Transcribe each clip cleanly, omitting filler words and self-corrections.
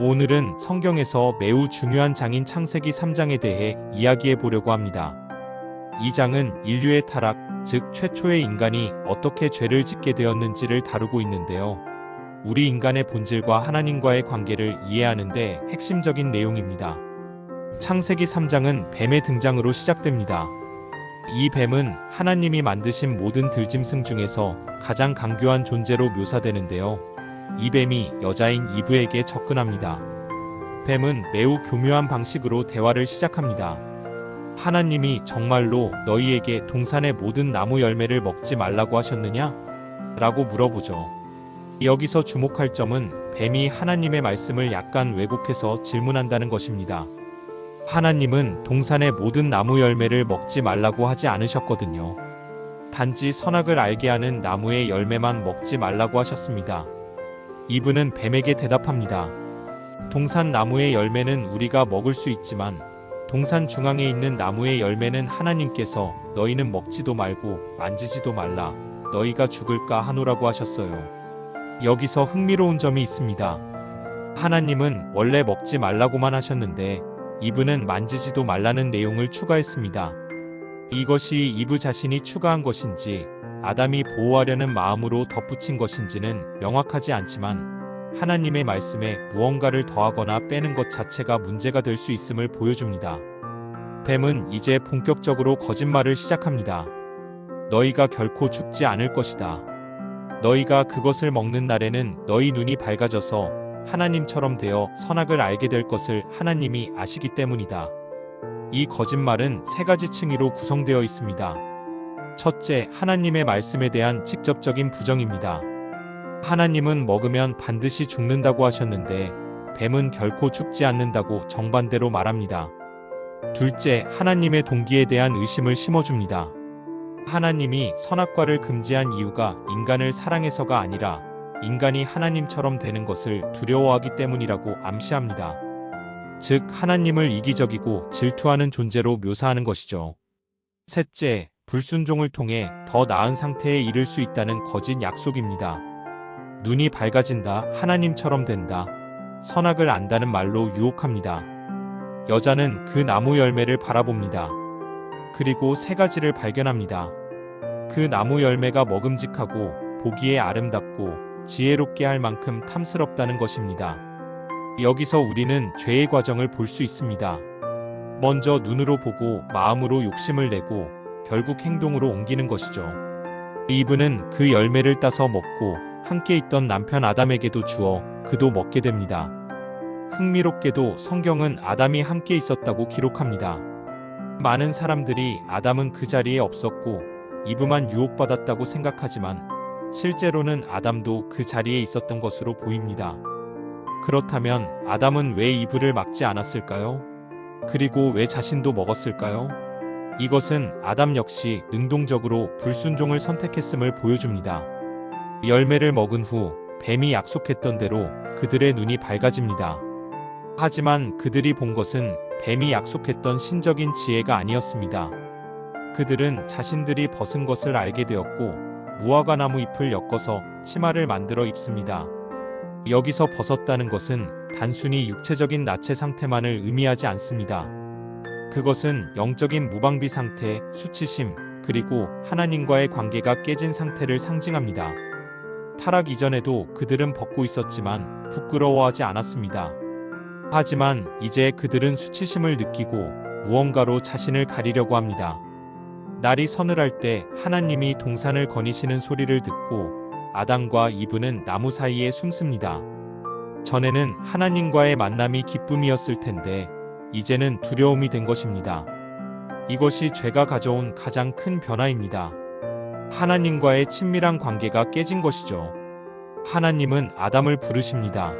오늘은 성경에서 매우 중요한 장인 창세기 3장에 대해 이야기해 보려고 합니다. 이 장은 인류의 타락, 즉 최초의 인간이 어떻게 죄를 짓게 되었는지를 다루고 있는데요. 우리 인간의 본질과 하나님과의 관계를 이해하는 데 핵심적인 내용입니다. 창세기 3장은 뱀의 등장으로 시작됩니다. 이 뱀은 하나님이 만드신 모든 들짐승 중에서 가장 강교한 존재로 묘사되는데요. 이 뱀이 여자인 이브에게 접근합니다. 뱀은 매우 교묘한 방식으로 대화를 시작합니다. 하나님이 정말로 너희에게 동산의 모든 나무 열매를 먹지 말라고 하셨느냐? 라고 물어보죠. 여기서 주목할 점은 뱀이 하나님의 말씀을 약간 왜곡해서 질문한다는 것입니다. 하나님은 동산의 모든 나무 열매를 먹지 말라고 하지 않으셨거든요. 단지 선악을 알게 하는 나무의 열매만 먹지 말라고 하셨습니다. 이브는 뱀에게 대답합니다. 동산 나무의 열매는 우리가 먹을 수 있지만 동산 중앙에 있는 나무의 열매는 하나님께서 너희는 먹지도 말고 만지지도 말라, 너희가 죽을까 하노라고 하셨어요. 여기서 흥미로운 점이 있습니다. 하나님은 원래 먹지 말라고만 하셨는데 이브는 만지지도 말라는 내용을 추가했습니다. 이것이 이브 자신이 추가한 것인지 아담이 보호하려는 마음으로 덧붙인 것인지는 명확하지 않지만 하나님의 말씀에 무언가를 더하거나 빼는 것 자체가 문제가 될 수 있음을 보여줍니다. 뱀은 이제 본격적으로 거짓말을 시작합니다. 너희가 결코 죽지 않을 것이다. 너희가 그것을 먹는 날에는 너희 눈이 밝아져서 하나님처럼 되어 선악을 알게 될 것을 하나님이 아시기 때문이다. 이 거짓말은 세 가지 층위로 구성되어 있습니다. 첫째, 하나님의 말씀에 대한 직접적인 부정입니다. 하나님은 먹으면 반드시 죽는다고 하셨는데 뱀은 결코 죽지 않는다고 정반대로 말합니다. 둘째, 하나님의 동기에 대한 의심을 심어줍니다. 하나님이 선악과를 금지한 이유가 인간을 사랑해서가 아니라 인간이 하나님처럼 되는 것을 두려워하기 때문이라고 암시합니다. 즉, 하나님을 이기적이고 질투하는 존재로 묘사하는 것이죠. 셋째, 불순종을 통해 더 나은 상태에 이를 수 있다는 거짓 약속입니다. 눈이 밝아진다, 하나님처럼 된다, 선악을 안다는 말로 유혹합니다. 여자는 그 나무 열매를 바라봅니다. 그리고 세 가지를 발견합니다. 그 나무 열매가 먹음직하고 보기에 아름답고 지혜롭게 할 만큼 탐스럽다는 것입니다. 여기서 우리는 죄의 과정을 볼 수 있습니다. 먼저 눈으로 보고 마음으로 욕심을 내고 결국 행동으로 옮기는 것이죠. 이브는 그 열매를 따서 먹고 함께 있던 남편 아담에게도 주어 그도 먹게 됩니다. 흥미롭게도 성경은 아담이 함께 있었다고 기록합니다. 많은 사람들이 아담은 그 자리에 없었고 이브만 유혹받았다고 생각하지만 실제로는 아담도 그 자리에 있었던 것으로 보입니다. 그렇다면 아담은 왜 이브를 막지 않았을까요? 그리고 왜 자신도 먹었을까요? 이것은 아담 역시 능동적으로 불순종을 선택했음을 보여줍니다. 열매를 먹은 후 뱀이 약속했던 대로 그들의 눈이 밝아집니다. 하지만 그들이 본 것은 뱀이 약속했던 신적인 지혜가 아니었습니다. 그들은 자신들이 벗은 것을 알게 되었고 무화과 나무 잎을 엮어서 치마를 만들어 입습니다. 여기서 벗었다는 것은 단순히 육체적인 나체 상태만을 의미하지 않습니다. 그것은 영적인 무방비 상태, 수치심, 그리고 하나님과의 관계가 깨진 상태를 상징합니다. 타락 이전에도 그들은 벗고 있었지만 부끄러워하지 않았습니다. 하지만 이제 그들은 수치심을 느끼고 무언가로 자신을 가리려고 합니다. 날이 서늘할 때 하나님이 동산을 거니시는 소리를 듣고 아담과 이브는 나무 사이에 숨습니다. 전에는 하나님과의 만남이 기쁨이었을 텐데 이제는 두려움이 된 것입니다. 이것이 죄가 가져온 가장 큰 변화입니다. 하나님과의 친밀한 관계가 깨진 것이죠. 하나님은 아담을 부르십니다.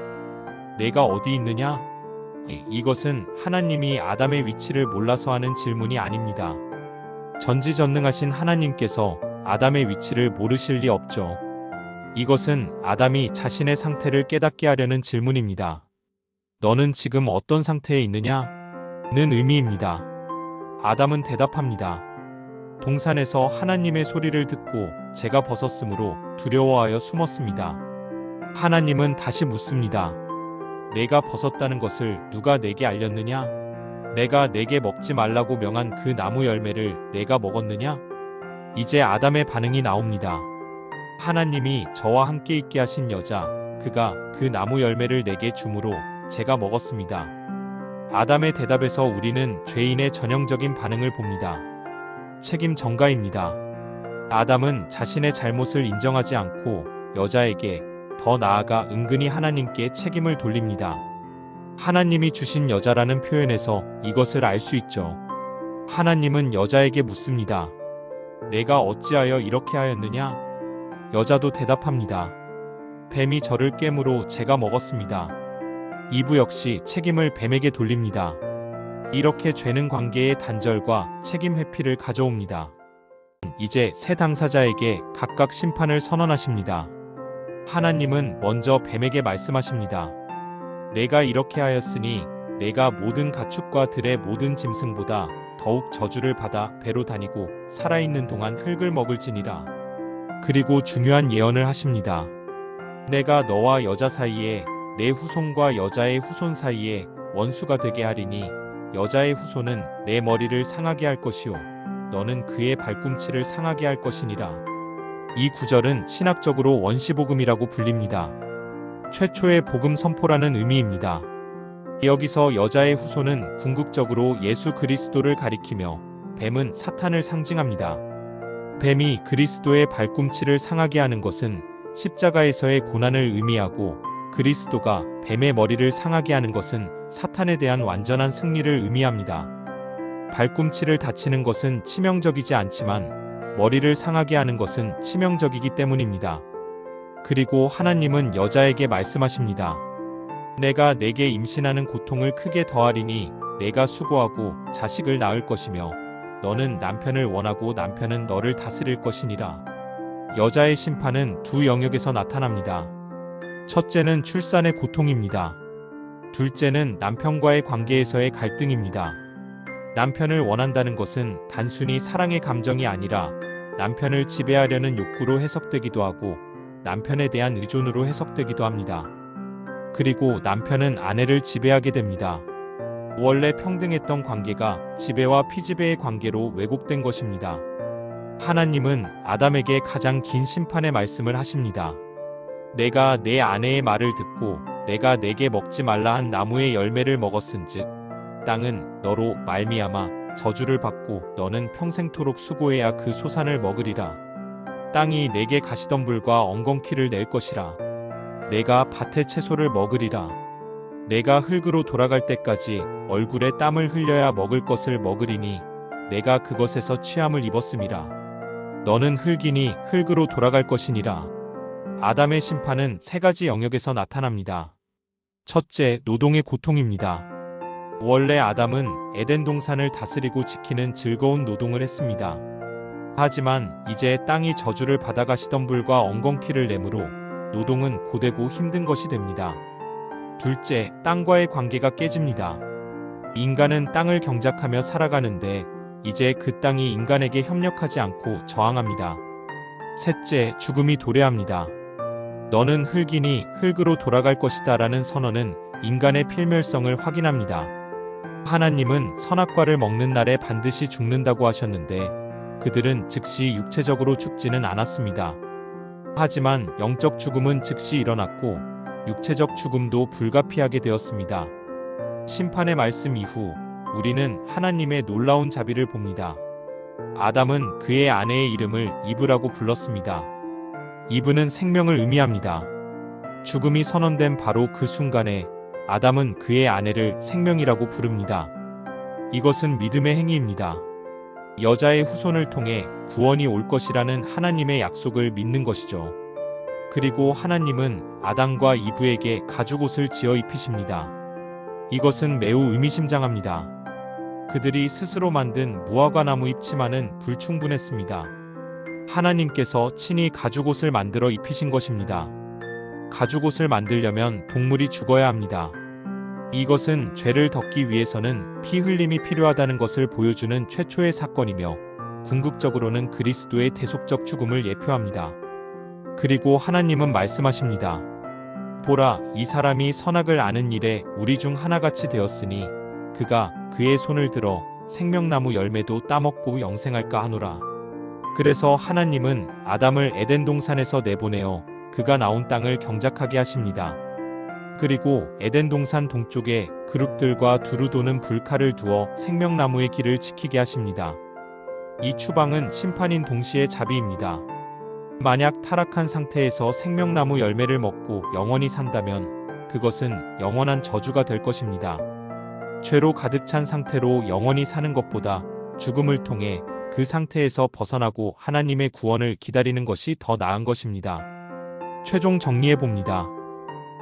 내가 어디 있느냐? 이것은 하나님이 아담의 위치를 몰라서 하는 질문이 아닙니다. 전지전능하신 하나님께서 아담의 위치를 모르실 리 없죠. 이것은 아담이 자신의 상태를 깨닫게 하려는 질문입니다. 너는 지금 어떤 상태에 있느냐? 는 의미입니다. 아담은 대답합니다. 동산에서 하나님의 소리를 듣고 제가 벗었으므로 두려워하여 숨었습니다. 하나님은 다시 묻습니다. 내가 벗었다는 것을 누가 내게 알렸느냐? 내가 내게 먹지 말라고 명한 그 나무 열매를 내가 먹었느냐? 이제 아담의 반응이 나옵니다. 하나님이 저와 함께 있게 하신 여자, 그가 그 나무 열매를 내게 주므로 제가 먹었습니다. 아담의 대답에서 우리는 죄인의 전형적인 반응을 봅니다. 책임 전가입니다. 아담은 자신의 잘못을 인정하지 않고 여자에게, 더 나아가 은근히 하나님께 책임을 돌립니다. 하나님이 주신 여자라는 표현에서 이것을 알 수 있죠. 하나님은 여자에게 묻습니다. 내가 어찌하여 이렇게 하였느냐? 여자도 대답합니다. 뱀이 저를 깨므로 제가 먹었습니다. 이브 역시 책임을 뱀에게 돌립니다. 이렇게 죄는 관계의 단절과 책임 회피를 가져옵니다. 이제 세 당사자에게 각각 심판을 선언하십니다. 하나님은 먼저 뱀에게 말씀하십니다. 내가 이렇게 하였으니 내가 모든 가축과 들의 모든 짐승보다 더욱 저주를 받아 배로 다니고 살아있는 동안 흙을 먹을지니라. 그리고 중요한 예언을 하십니다. 내가 너와 여자 사이에, 내 후손과 여자의 후손 사이에 원수가 되게 하리니 여자의 후손은 내 머리를 상하게 할 것이요 너는 그의 발꿈치를 상하게 할 것이니라. 이 구절은 신학적으로 원시복음이라고 불립니다. 최초의 복음 선포라는 의미입니다. 여기서 여자의 후손은 궁극적으로 예수 그리스도를 가리키며 뱀은 사탄을 상징합니다. 뱀이 그리스도의 발꿈치를 상하게 하는 것은 십자가에서의 고난을 의미하고 그리스도가 뱀의 머리를 상하게 하는 것은 사탄에 대한 완전한 승리를 의미합니다. 발꿈치를 다치는 것은 치명적이지 않지만 머리를 상하게 하는 것은 치명적이기 때문입니다. 그리고 하나님은 여자에게 말씀하십니다. 내가 내게 임신하는 고통을 크게 더하리니 내가 수고하고 자식을 낳을 것이며 너는 남편을 원하고 남편은 너를 다스릴 것이니라. 여자의 심판은 두 영역에서 나타납니다. 첫째는 출산의 고통입니다. 둘째는 남편과의 관계에서의 갈등입니다. 남편을 원한다는 것은 단순히 사랑의 감정이 아니라 남편을 지배하려는 욕구로 해석되기도 하고 남편에 대한 의존으로 해석되기도 합니다. 그리고 남편은 아내를 지배하게 됩니다. 원래 평등했던 관계가 지배와 피지배의 관계로 왜곡된 것입니다. 하나님은 아담에게 가장 긴 심판의 말씀을 하십니다. 내가 내 아내의 말을 듣고 내가 내게 먹지 말라 한 나무의 열매를 먹었은즉 땅은 너로 말미암아 저주를 받고 너는 평생토록 수고해야 그 소산을 먹으리라. 땅이 내게 가시덤불과 엉겅퀴를 낼 것이라. 내가 밭의 채소를 먹으리라. 내가 흙으로 돌아갈 때까지 얼굴에 땀을 흘려야 먹을 것을 먹으리니 내가 그것에서 취함을 입었음이라. 너는 흙이니 흙으로 돌아갈 것이니라. 아담의 심판은 세 가지 영역에서 나타납니다. 첫째, 노동의 고통입니다. 원래 아담은 에덴 동산을 다스리고 지키는 즐거운 노동을 했습니다. 하지만 이제 땅이 저주를 받아가시덤불과 엉겅퀴를 내므로 노동은 고되고 힘든 것이 됩니다. 둘째, 땅과의 관계가 깨집니다. 인간은 땅을 경작하며 살아가는데 이제 그 땅이 인간에게 협력하지 않고 저항합니다. 셋째, 죽음이 도래합니다. 너는 흙이니 흙으로 돌아갈 것이다 라는 선언은 인간의 필멸성을 확인합니다. 하나님은 선악과를 먹는 날에 반드시 죽는다고 하셨는데 그들은 즉시 육체적으로 죽지는 않았습니다. 하지만 영적 죽음은 즉시 일어났고 육체적 죽음도 불가피하게 되었습니다. 심판의 말씀 이후 우리는 하나님의 놀라운 자비를 봅니다. 아담은 그의 아내의 이름을 이브라고 불렀습니다. 이브는 생명을 의미합니다. 죽음이 선언된 바로 그 순간에 아담은 그의 아내를 생명이라고 부릅니다. 이것은 믿음의 행위입니다. 여자의 후손을 통해 구원이 올 것이라는 하나님의 약속을 믿는 것이죠. 그리고 하나님은 아담과 이브에게 가죽옷을 지어 입히십니다. 이것은 매우 의미심장합니다. 그들이 스스로 만든 무화과 나무 잎치마는 불충분했습니다. 하나님께서 친히 가죽옷을 만들어 입히신 것입니다. 가죽옷을 만들려면 동물이 죽어야 합니다. 이것은 죄를 덮기 위해서는 피 흘림이 필요하다는 것을 보여주는 최초의 사건이며 궁극적으로는 그리스도의 대속적 죽음을 예표합니다. 그리고 하나님은 말씀하십니다. 보라, 이 사람이 선악을 아는 일에 우리 중 하나같이 되었으니 그가 그의 손을 들어 생명나무 열매도 따먹고 영생할까 하노라. 그래서 하나님은 아담을 에덴 동산에서 내보내어 그가 나온 땅을 경작하게 하십니다. 그리고 에덴 동산 동쪽에 그룹들과 두루 도는 불칼을 두어 생명나무의 길을 지키게 하십니다. 이 추방은 심판인 동시에 자비입니다. 만약 타락한 상태에서 생명나무 열매를 먹고 영원히 산다면 그것은 영원한 저주가 될 것입니다. 죄로 가득 찬 상태로 영원히 사는 것보다 죽음을 통해 그 상태에서 벗어나고 하나님의 구원을 기다리는 것이 더 나은 것입니다. 최종 정리해 봅니다.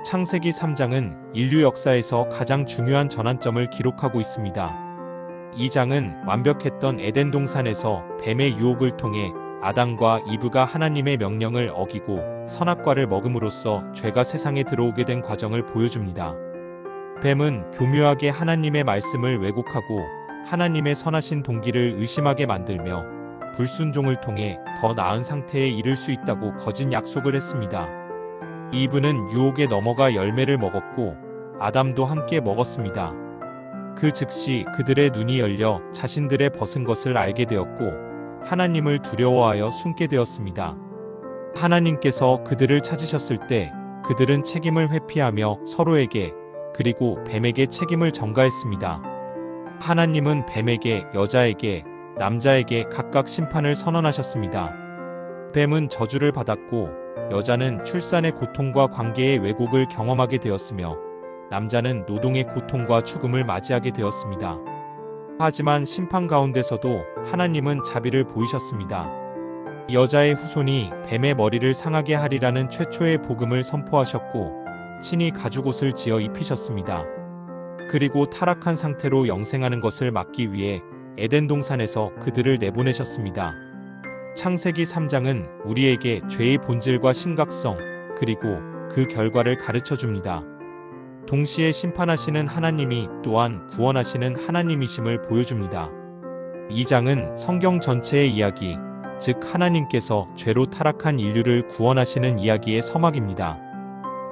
창세기 3장은 인류 역사에서 가장 중요한 전환점을 기록하고 있습니다. 이 장은 완벽했던 에덴 동산에서 뱀의 유혹을 통해 아담과 이브가 하나님의 명령을 어기고 선악과를 먹음으로써 죄가 세상에 들어오게 된 과정을 보여줍니다. 뱀은 교묘하게 하나님의 말씀을 왜곡하고 하나님의 선하신 동기를 의심하게 만들며 불순종을 통해 더 나은 상태에 이를 수 있다고 거짓 약속을 했습니다. 이브는 유혹에 넘어가 열매를 먹었고 아담도 함께 먹었습니다. 그 즉시 그들의 눈이 열려 자신들의 벗은 것을 알게 되었고 하나님을 두려워하여 숨게 되었습니다. 하나님께서 그들을 찾으셨을 때 그들은 책임을 회피하며 서로에게 그리고 뱀에게 책임을 전가했습니다. 하나님은 뱀에게, 여자에게, 남자에게 각각 심판을 선언하셨습니다. 뱀은 저주를 받았고 여자는 출산의 고통과 관계의 왜곡을 경험하게 되었으며 남자는 노동의 고통과 죽음을 맞이하게 되었습니다. 하지만 심판 가운데서도 하나님은 자비를 보이셨습니다. 여자의 후손이 뱀의 머리를 상하게 하리라는 최초의 복음을 선포하셨고 친히 가죽옷을 지어 입히셨습니다. 그리고 타락한 상태로 영생하는 것을 막기 위해 에덴 동산에서 그들을 내보내셨습니다. 창세기 3장은 우리에게 죄의 본질과 심각성 그리고 그 결과를 가르쳐 줍니다. 동시에 심판하시는 하나님이 또한 구원하시는 하나님이심을 보여줍니다. 이 장은 성경 전체의 이야기, 즉 하나님께서 죄로 타락한 인류를 구원하시는 이야기의 서막입니다.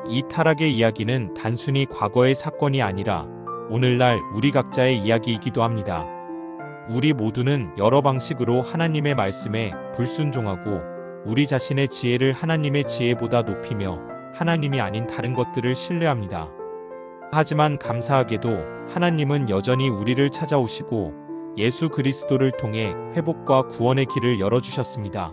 이 타락의 이야기는 단순히 과거의 사건이 아니라 오늘날 우리 각자의 이야기이기도 합니다. 우리 모두는 여러 방식으로 하나님의 말씀에 불순종하고 우리 자신의 지혜를 하나님의 지혜보다 높이며 하나님이 아닌 다른 것들을 신뢰합니다. 하지만 감사하게도 하나님은 여전히 우리를 찾아오시고 예수 그리스도를 통해 회복과 구원의 길을 열어주셨습니다.